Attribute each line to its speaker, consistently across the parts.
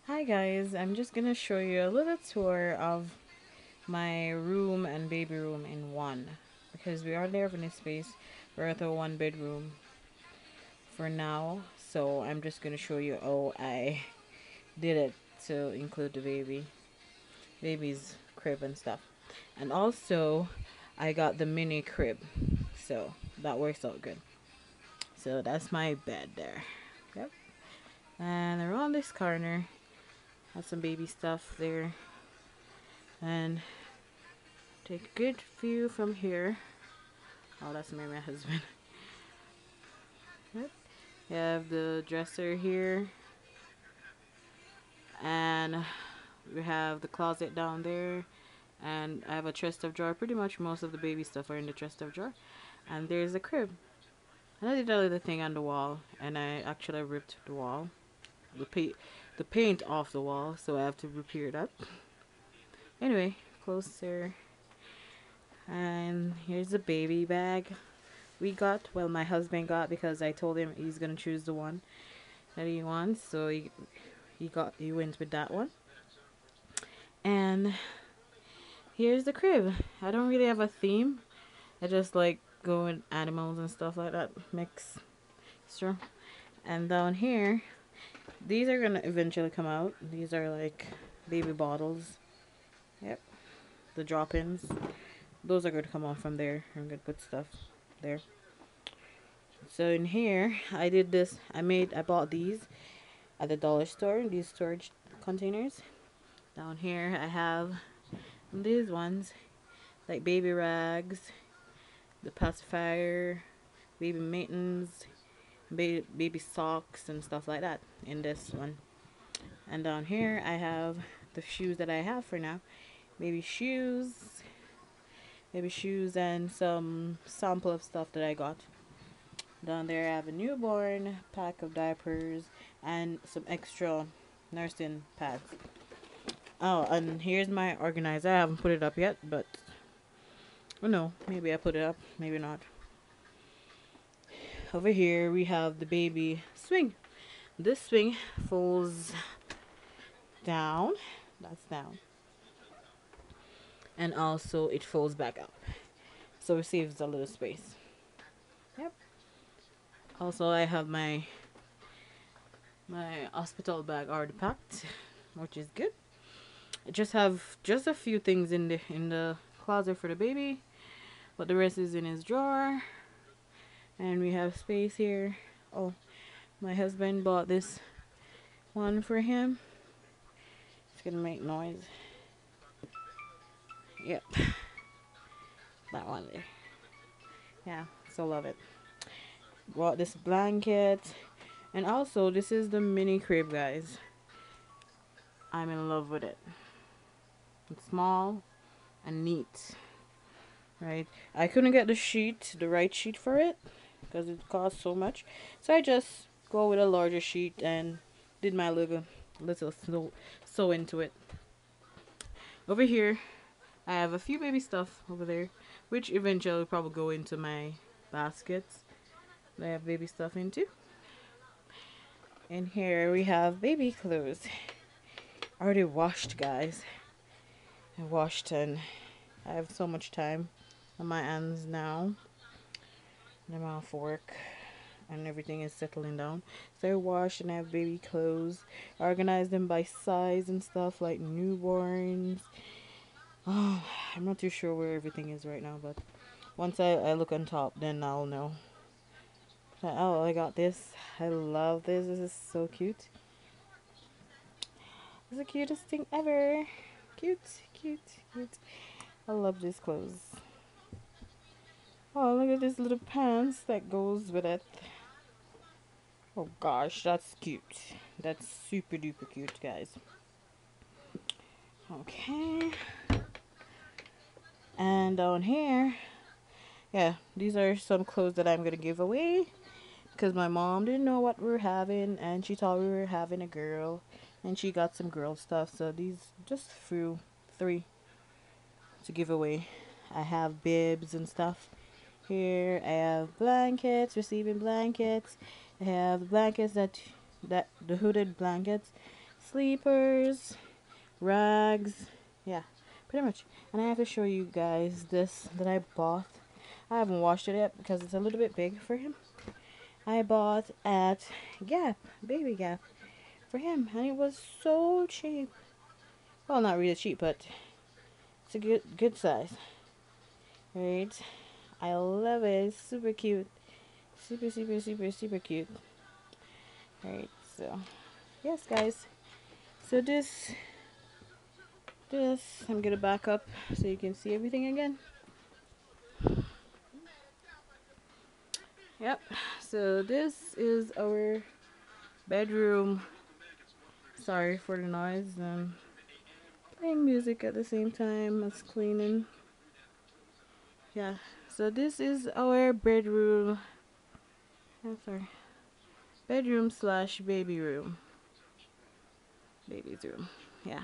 Speaker 1: Hi guys, I'm just gonna show you a little tour of my room and baby room in one because we hardly have any space. We're at a one bedroom for now, so I'm just gonna show you how I did it to include the baby's crib and stuff. And also I got the mini crib, so that works out good. So that's my bed there. Yep. And around this corner have some baby stuff there, and take a good view from here. Oh, that's my husband. Yep. You have the dresser here, and we have the closet down there, and I have a chest of drawer. Pretty much most of the baby stuff are in the chest of drawer. And there's the crib. And I did a little thing on the wall, and I actually ripped the wall, the paint off the wall, so I have to repair that. Anyway, closer. And here's the baby bag we got. Well, my husband got, because I told him he's gonna choose the one that he wants, so he went with that one. And here's the crib. I don't really have a theme. I just like go with animals and stuff like that. Mix. Sure. And down here, these are gonna eventually come out. These are like baby bottles. Yep. The drop-ins. Those are going to come out from there. I'm gonna put stuff there. So in here, I did this. I bought these at the dollar store. These storage containers. Down here, I have these ones, like baby rags, the pacifier, baby mittens, baby socks, and stuff like that in this one. And down here, I have the shoes that I have for now. Baby shoes, and some sample of stuff that I got. Down there I have a newborn, pack of diapers, and some extra nursing pads. Oh, and here's my organizer. I haven't put it up yet, but oh no, maybe I put it up, maybe not. Over here we have the baby swing. This swing folds down. That's down. And also it folds back up, so it saves a little space. Yep. Also, I have my hospital bag already packed, which is good. I just have just a few things in the closet for the baby, but the rest is in his drawer. And we have space here. Oh, my husband bought this one for him. It's gonna make noise. Yep, that one there. Yeah, so love it. Bought this blanket, and also this is the mini crib, guys. I'm in love with it. It's small and neat, right? I couldn't get the right sheet for it because it costs so much, so I just go with a larger sheet and did my little sew into it. Over here, I have a few baby stuff over there, which eventually will probably go into my baskets that I have baby stuff into. And here we have baby clothes. Already washed, guys. I washed, and I have so much time on my hands now. I'm off work and everything is settling down. So I wash and I have baby clothes. I organize them by size and stuff, like newborns. Oh, I'm not too sure where everything is right now, but once I look on top, then I'll know. Oh, I got this. I love this. This is so cute. It's the cutest thing ever. Cute, cute, cute. I love these clothes. Oh, look at this little pants that goes with it. Oh gosh, that's cute. That's super duper cute, guys. Okay. And down here, yeah, these are some clothes that I'm gonna give away because my mom didn't know what we were having, and she thought we were having a girl, and she got some girl stuff. So these just threw three to give away. I have bibs and stuff. Here I have blankets, receiving blankets. I have blankets that the hooded blankets sleepers, rags, yeah, pretty much. And I have to show you guys this that I bought. I haven't washed it yet because it's a little bit big for him. I bought at Gap, Baby Gap, for him, and it was so cheap. Well, not really cheap, but it's a good size. Right? I love it. It's super cute. Super cute. Right? So, yes, guys. So this, I'm gonna back up so you can see everything again. Yep. So this is our bedroom. Sorry for the noise. Playing music at the same time as cleaning. Yeah. So this is our bedroom. I'm sorry. Bedroom slash baby room. Baby's room. Yeah.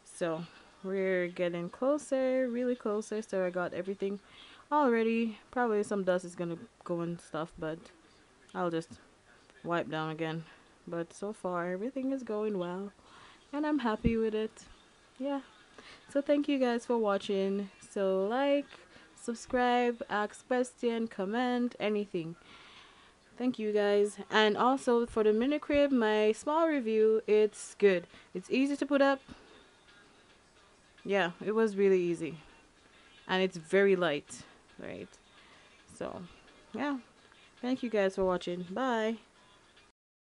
Speaker 1: So we're getting closer, really closer. So I got everything already. Probably some dust is gonna go and stuff, but I'll just wipe down again. But so far everything is going well, and I'm happy with it. Yeah. So thank you guys for watching. So like, subscribe, ask question, comment, anything. Thank you guys. And also for the mini crib, my small review, it's good. It's easy to put up. Yeah, it was really easy. And it's very light, right? So, yeah. Thank you guys for watching. Bye.